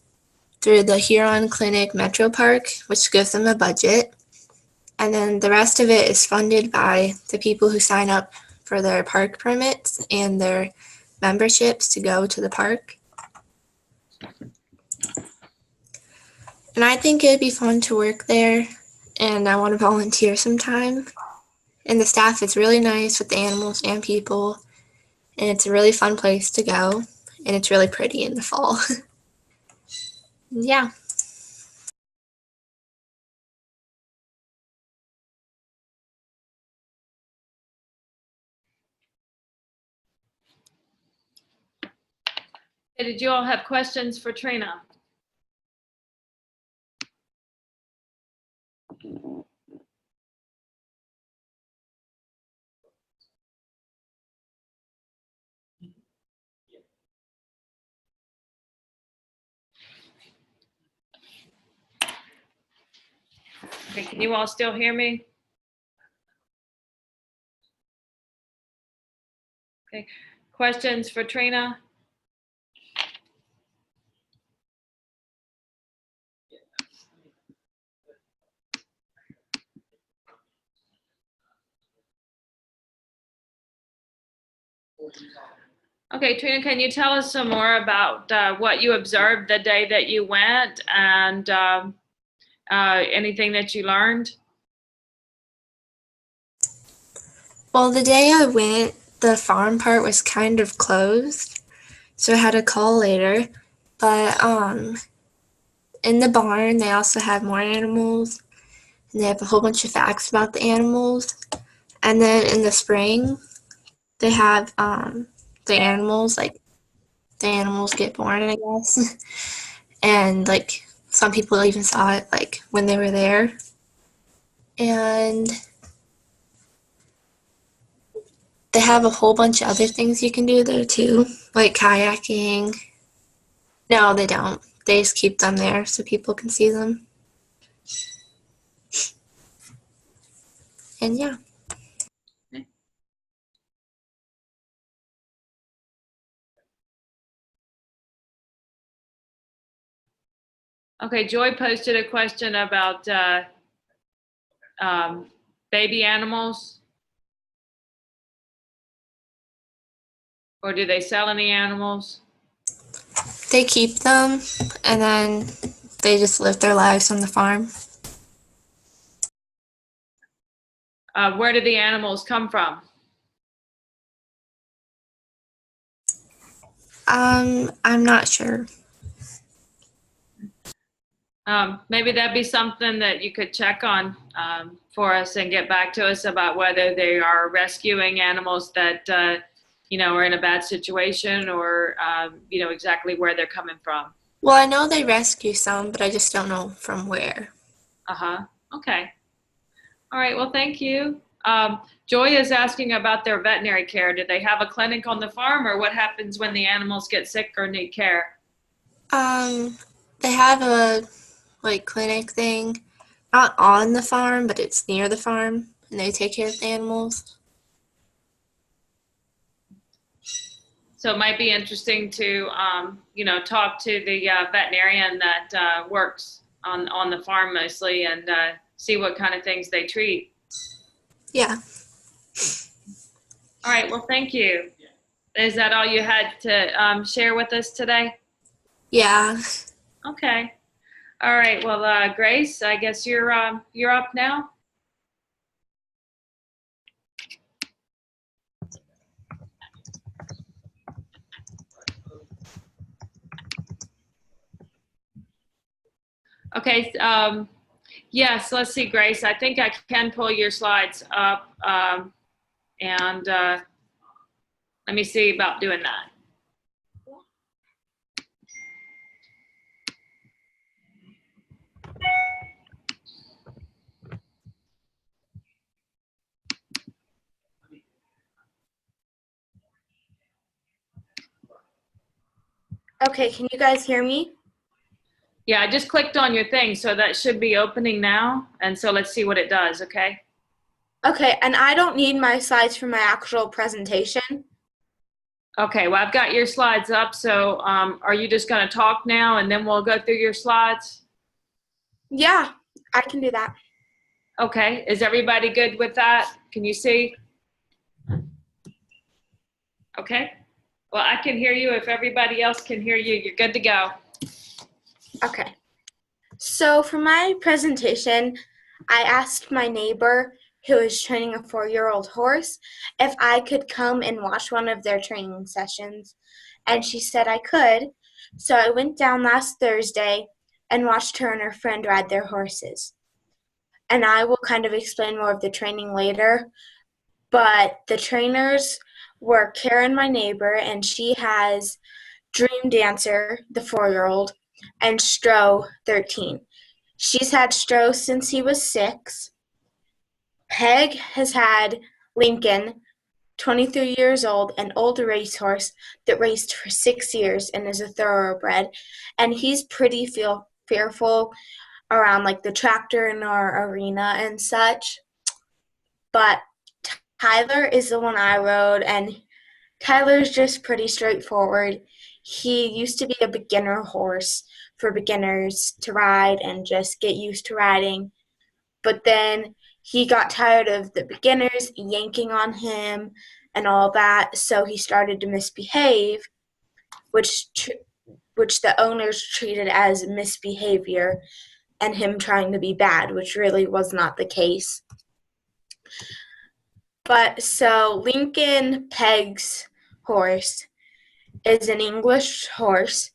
through the Huron Clinic Metro Park, which gives them a budget. And then the rest of it is funded by the people who sign up for their park permits and their memberships to go to the park. And I think it'd be fun to work there, and I want to volunteer sometime. And the staff is really nice with the animals and people, and it's a really fun place to go, and it's really pretty in the fall. Yeah. Did you all have questions for Trina? Okay, can you all still hear me? Okay, questions for Trina? Okay, Trina, can you tell us some more about what you observed the day that you went and anything that you learned? Well, the day I went, the farm part was kind of closed, so I had to call later. But in the barn, they also have more animals, and they have a whole bunch of facts about the animals. And then in the spring, they have the animals, like the animals get born, I guess. And like some people even saw it like when they were there. And they have a whole bunch of other things you can do there too, like kayaking. No, they don't. They just keep them there so people can see them. And yeah. Okay, Joy posted a question about baby animals. Or do they sell any animals? They keep them and then they just live their lives on the farm. Where do the animals come from? I'm not sure. Maybe that'd be something that you could check on for us and get back to us about whether they are rescuing animals that, are in a bad situation or, exactly where they're coming from. Well, I know they rescue some, but I just don't know from where. Uh-huh. Okay. All right. Well, thank you. Joy is asking about their veterinary care. Do they have a clinic on the farm, or what happens when the animals get sick or need care? They have a clinic thing, not on the farm, but it's near the farm, and they take care of the animals. So it might be interesting to, talk to the veterinarian that works on the farm mostly and see what kind of things they treat. Yeah. All right. Well, thank you. Is that all you had to share with us today? Yeah. Okay. All right. Well, Grace, I guess you're up now. Okay. Yes. Let's see, Grace. I think I can pull your slides up, and let me see about doing that. Okay, can you guys hear me? Yeah, I just clicked on your thing, so that should be opening now. And so let's see what it does, okay? Okay, and I don't need my slides for my actual presentation. Okay, well, I've got your slides up, so are you just going to talk now and then we'll go through your slides? Yeah, I can do that. Okay, is everybody good with that? Can you see? Okay, well, I can hear you. If everybody else can hear you, you're good to go. Okay. So for my presentation, I asked my neighbor who is training a 4-year-old horse if I could come and watch one of their training sessions. And she said I could. So I went down last Thursday and watched her and her friend ride their horses. And I will kind of explain more of the training later. But the trainers were Karen, my neighbor, and she has Dream Dancer, the 4-year-old, and Stro, 13. She's had Stro since he was 6. Peg has had Lincoln, 23 years old, an old racehorse that raced for 6 years and is a thoroughbred. And he's pretty fearful around like the tractor in our arena and such. But Tyler is the one I rode, and Tyler's just pretty straightforward. He used to be a beginner horse for beginners to ride and just get used to riding. But then he got tired of the beginners yanking on him and all that, so he started to misbehave, which the owners treated as misbehavior and him trying to be bad, which really was not the case. But so Lincoln Peg's horse is an English horse,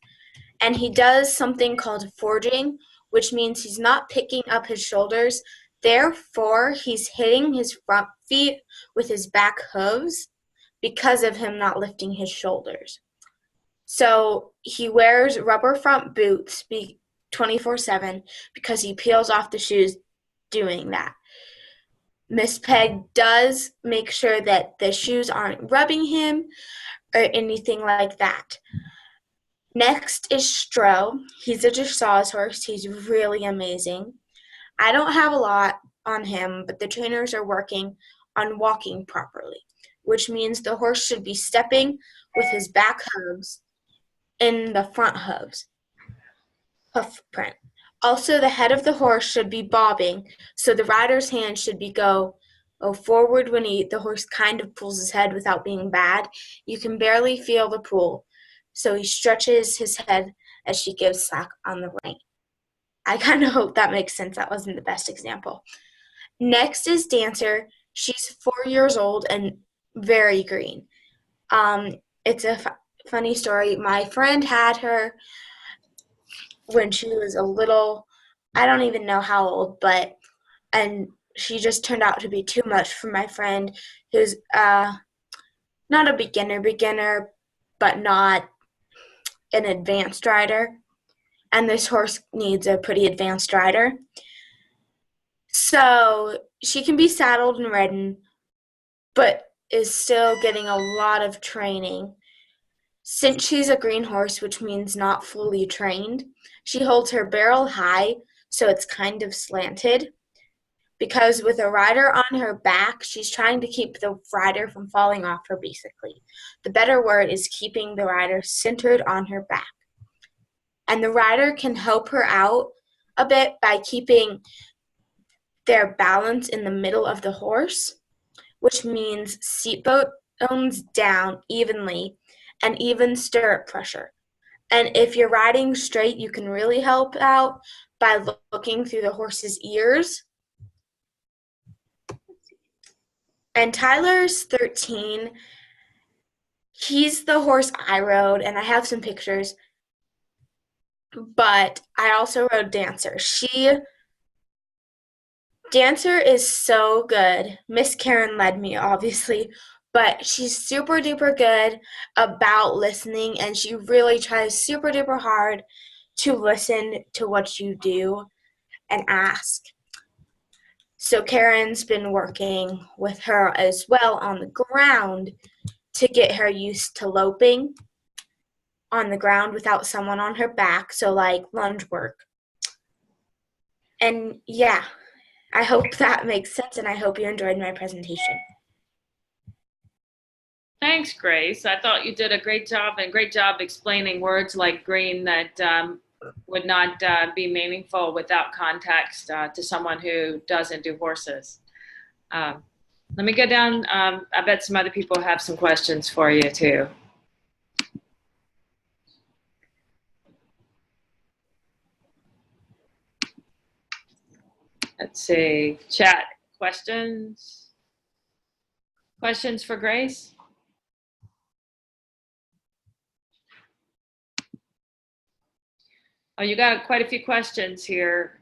and he does something called forging, which means he's not picking up his shoulders. Therefore, he's hitting his front feet with his back hooves because of him not lifting his shoulders. So he wears rubber front boots 24/7 because he peels off the shoes doing that. Miss Peg does make sure that the shoes aren't rubbing him or anything like that. Next is Stro. He's a dressage horse. He's really amazing. I don't have a lot on him, but the trainers are working on walking properly, which means the horse should be stepping with his back hooves in the front hooves, hoof print. Also, the head of the horse should be bobbing, so the rider's hand should be go forward when the horse kind of pulls his head without being bad. You can barely feel the pull, so he stretches his head as she gives slack on the rein. I kind of hope that makes sense. That wasn't the best example. Next is Dancer. She's 4 years old and very green. It's a funny story. My friend had her when she was a little, I don't even know how old, and she just turned out to be too much for my friend who's not a beginner, but not an advanced rider. And this horse needs a pretty advanced rider. So she can be saddled and ridden, but is still getting a lot of training. Since she's a green horse, which means not fully trained, she holds her barrel high, so it's kind of slanted. Because with a rider on her back, she's trying to keep the rider from falling off her, basically. The better word is keeping the rider centered on her back. And the rider can help her out a bit by keeping their balance in the middle of the horse, which means seat bones down evenly and even stirrup pressure. And if you're riding straight, you can really help out by looking through the horse's ears. And Tyler's 13. He's the horse I rode, and I have some pictures. But I also rode Dancer. Dancer is so good. Miss Karen led me, obviously, but she's super duper good about listening, and she really tries super duper hard to listen to what you do and ask. So Karen's been working with her as well on the ground to get her used to loping on the ground without someone on her back, so like lunge work. And yeah, I hope that makes sense, and I hope you enjoyed my presentation. Thanks, Grace. I thought you did a great job explaining words like green that would not be meaningful without context to someone who doesn't do horses. Let me go down. I bet some other people have some questions for you too. Let's see, chat, questions? Questions for Grace? Oh, you got quite a few questions here.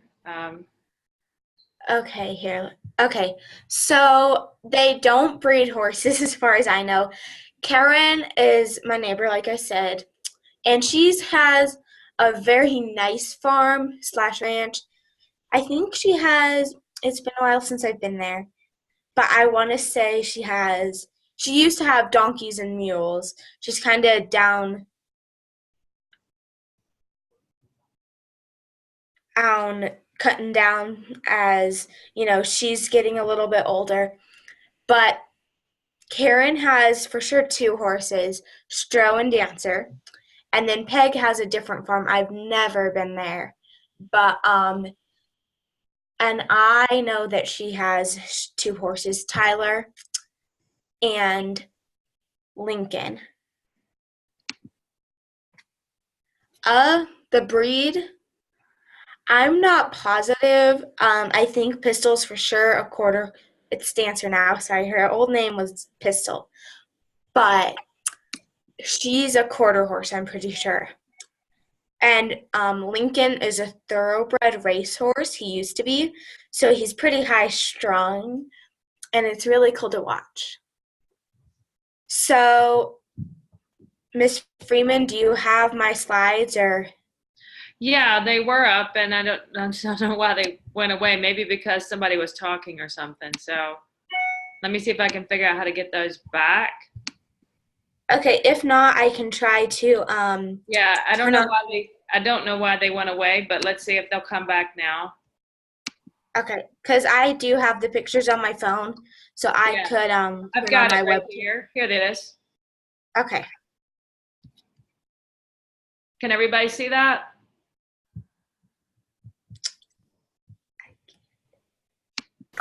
Okay, so they don't breed horses as far as I know. Karen is my neighbor, like I said. And she has a very nice farm slash ranch. I think she has, it's been a while since I've been there, but I want to say she used to have donkeys and mules. She's kind of down cutting down as, she's getting a little bit older. But Karen has for sure 2 horses, Stro and Dancer. And then Peg has a different farm. I've never been there. But and I know that she has 2 horses, Tyler and Lincoln. The breed, I'm not positive. I think Pistol's for sure a quarter. It's Dancer now. Sorry, her old name was Pistol. But she's a quarter horse, I'm pretty sure. And Lincoln is a thoroughbred racehorse. He used to be. So he's pretty high strung. And it's really cool to watch. So, Miss Freeman, do you have my slides or? Yeah, they were up, and I don't know why they went away. Maybe because somebody was talking or something. So let me see if I can figure out how to get those back. Okay, if not, I can try to. Yeah, I don't know why they went away, but let's see if they'll come back now. Okay, because I do have the pictures on my phone, so I could I've put got on it my right web. here. Here it is. Okay. Can everybody see that?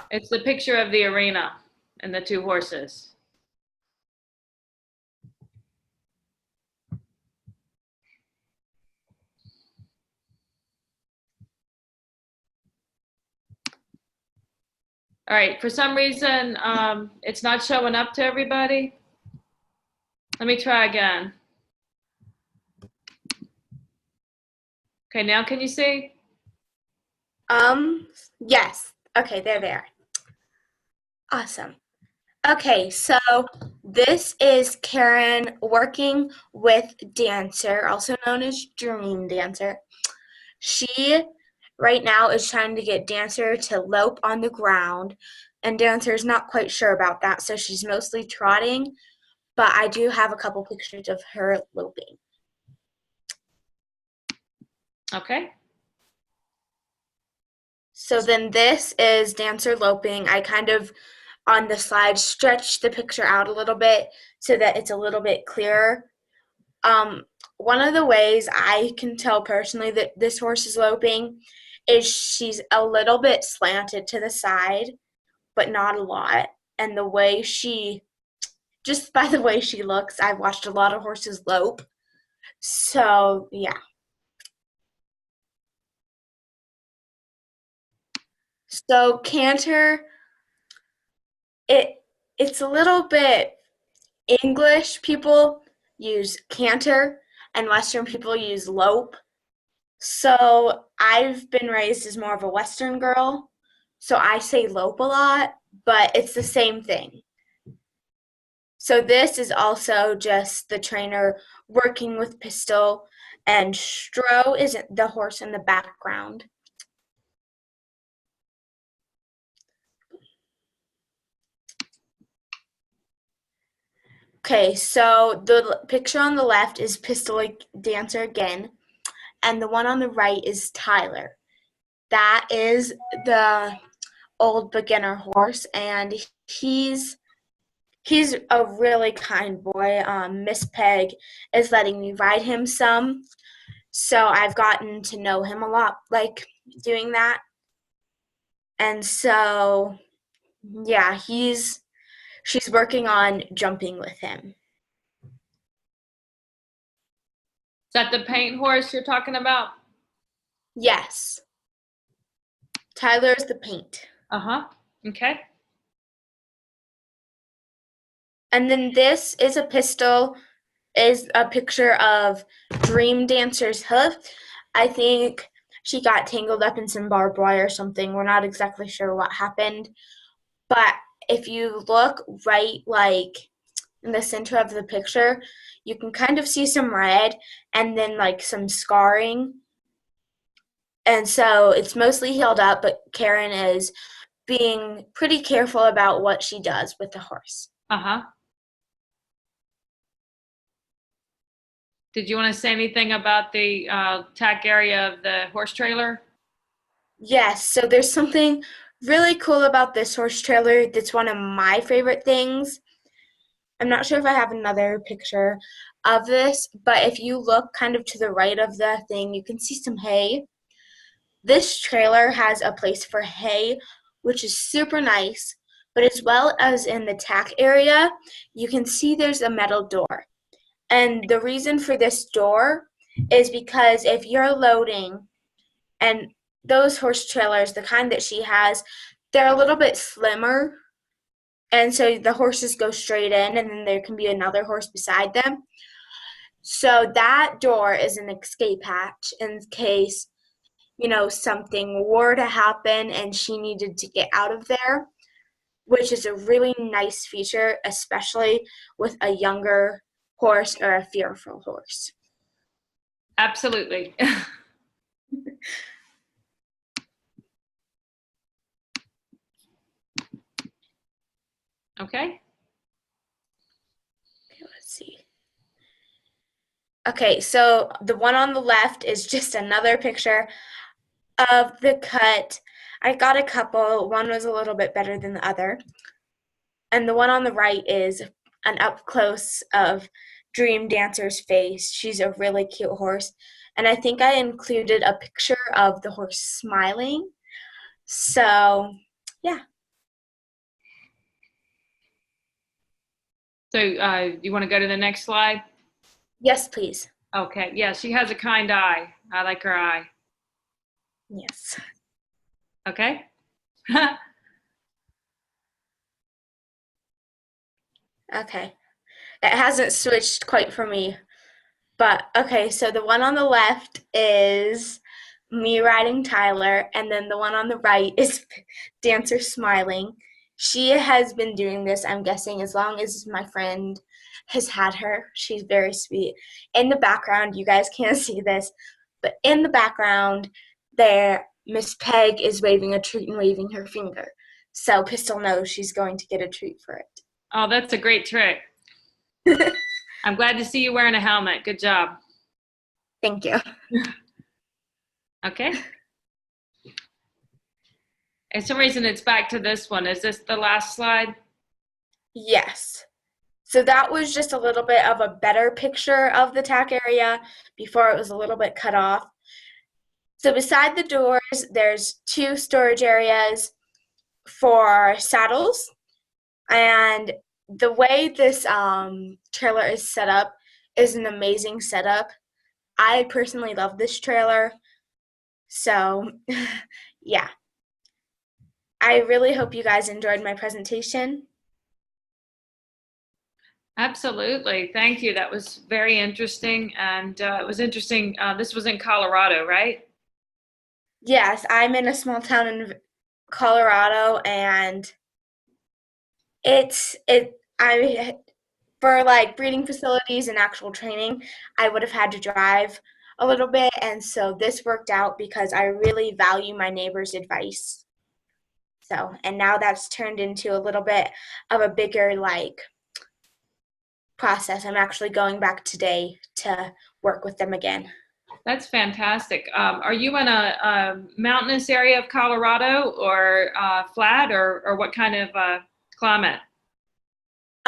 It's the picture of the arena and the 2 horses. All right, for some reason, it's not showing up to everybody. Let me try again. Okay, now can you see? Yes. Okay, there they are. Awesome. Okay, so this is Karen working with Dancer, also known as Dream Dancer. She right now is trying to get Dancer to lope on the ground, and Dancer is not quite sure about that, so she's mostly trotting, but I do have a couple pictures of her loping. Okay. So then this is Dancer loping. I kind of, on the slide, stretched the picture out a little bit so that it's a little bit clearer. One of the ways I can tell personally that this horse is loping is she's a little bit slanted to the side, but not a lot. And the way just by the way she looks, I've watched a lot of horses lope. So, yeah. So, canter, it's a little bit English people use canter and Western people use lope. So I've been raised as more of a Western girl, so I say lope a lot, but it's the same thing. So this is also just the trainer working with Pistol, and Stro is the horse in the background. Okay, so the picture on the left is Pistol Dancer again, and the one on the right is Tyler. That is the old beginner horse, and he's a really kind boy. Miss Peg is letting me ride him some, so I've gotten to know him a lot, like doing that. And so, yeah, she's working on jumping with him. Is that the paint horse you're talking about? Yes. Tyler's the paint. Uh-huh. Okay. And then this is a picture of Dream Dancer's hoof. I think she got tangled up in some barbed wire or something. We're not exactly sure what happened. But if you look right, like in the center of the picture, you can kind of see some red and then like some scarring. And so it's mostly healed up, but Karen is being pretty careful about what she does with the horse. Uh-huh. Did you want to say anything about the tack area of the horse trailer? Yes, so there's something really cool about this horse trailer that's one of my favorite things. I'm not sure if I have another picture of this, but if you look kind of to the right of the thing, you can see some hay. This trailer has a place for hay, which is super nice, but as well as in the tack area, you can see there's a metal door. And the reason for this door is because if you're loading, and those horse trailers, the kind that she has, they're a little bit slimmer, and so the horses go straight in, and then there can be another horse beside them. So that door is an escape hatch in case, something were to happen and she needed to get out of there, which is a really nice feature, especially with a younger horse or a fearful horse. Absolutely. Okay. Let's see. Okay, so the one on the left is just another picture of the cut. I got a couple. One was a little bit better than the other. And the one on the right is an up close of Dream Dancer's face. She's a really cute horse. And I think I included a picture of the horse smiling. So, yeah. So you want to go to the next slide? Yes, please. Okay. Yeah, she has a kind eye. I like her eye. Yes. Okay. Okay. It hasn't switched quite for me. But okay, so the one on the left is me riding Tyler, and then the one on the right is Dancer smiling. She has been doing this, I'm guessing, as long as my friend has had her. She's very sweet. In the background, you guys can't see this, but in the background there, Miss Peg is waving a treat and waving her finger. So Pistol knows she's going to get a treat for it. Oh, that's a great trick. I'm glad to see you wearing a helmet. Good job. Thank you. Okay. For some reason, it's back to this one. Is this the last slide? Yes. So that was just a little bit of a better picture of the tack area before it was a little bit cut off. So beside the doors, there's 2 storage areas for saddles. And the way this trailer is set up is an amazing setup. I personally love this trailer. So, yeah. I really hope you guys enjoyed my presentation. Absolutely. Thank you. That was very interesting. And it was interesting. This was in Colorado, right? Yes, I'm in a small town in Colorado, and for like breeding facilities and actual training, I would have had to drive a little bit, and so this worked out because I really value my neighbor's advice. So, and now that's turned into a little bit of a bigger process. I'm actually going back today to work with them again. That's fantastic. Are you in a mountainous area of Colorado or flat or what kind of climate?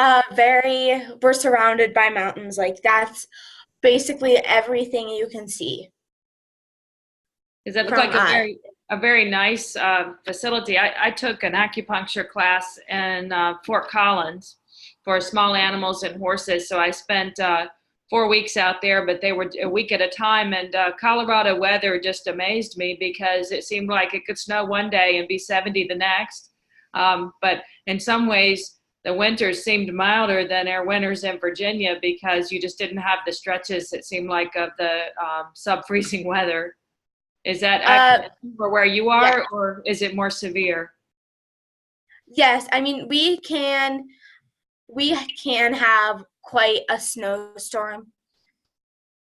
We're surrounded by mountains. Like that's basically everything you can see. Does it look like a very nice facility? I took an acupuncture class in Fort Collins for small animals and horses. So I spent 4 weeks out there, but they were a week at a time. And Colorado weather just amazed me because it seemed like it could snow one day and be 70 the next. But in some ways, the winters seemed milder than our winters in Virginia because you just didn't have the stretches, it seemed like, of the sub-freezing weather. Is that accurate for where you are, yeah, or is it more severe? Yes, I mean, we can we can have quite a snowstorm.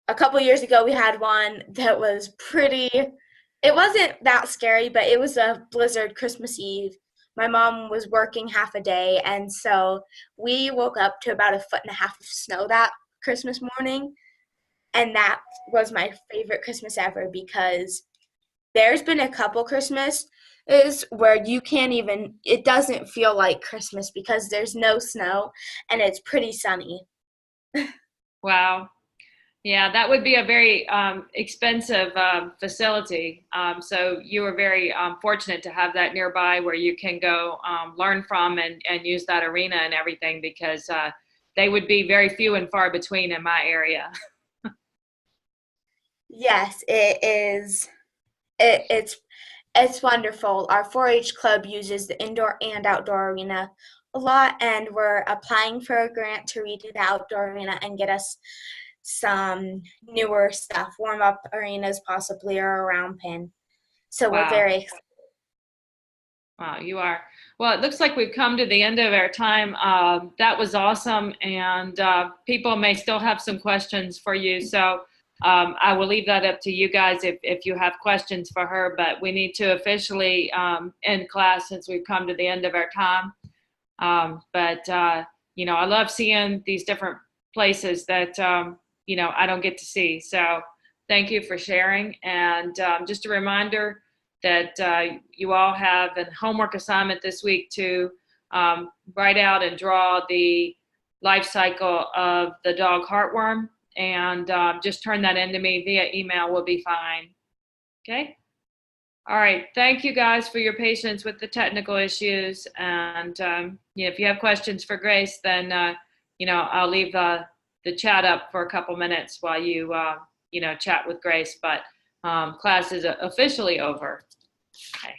A couple years ago, we had one that was it wasn't that scary, but it was a blizzard Christmas Eve. My mom was working half a day, and so we woke up to about 1.5 feet of snow that Christmas morning. And that was my favorite Christmas ever because there's been a couple Christmases where it doesn't feel like Christmas because there's no snow and it's pretty sunny. Wow. Yeah, that would be a very expensive facility. So you were very fortunate to have that nearby where you can go learn from and use that arena and everything, because they would be very few and far between in my area. Yes, it is. It's wonderful. Our 4-H club uses the indoor and outdoor arena a lot, and we're applying for a grant to redo the outdoor arena and get us some newer stuff, warm-up arenas possibly, or a round pin. So we're Wow. very excited. Wow, you are. Well, it looks like we've come to the end of our time. That was awesome, and people may still have some questions for you. So I will leave that up to you guys if you have questions for her, but we need to officially end class since we've come to the end of our time. You know, I love seeing these different places that, you know, I don't get to see. So thank you for sharing. And just a reminder that you all have a homework assignment this week to write out and draw the life cycle of the dog heartworm, and just turn that into me via email will be fine. Okay? All right. Thank you guys for your patience with the technical issues. And you know, if you have questions for Grace, then you know, I'll leave the chat up for a couple minutes while you you know, chat with Grace. But class is officially over. Okay.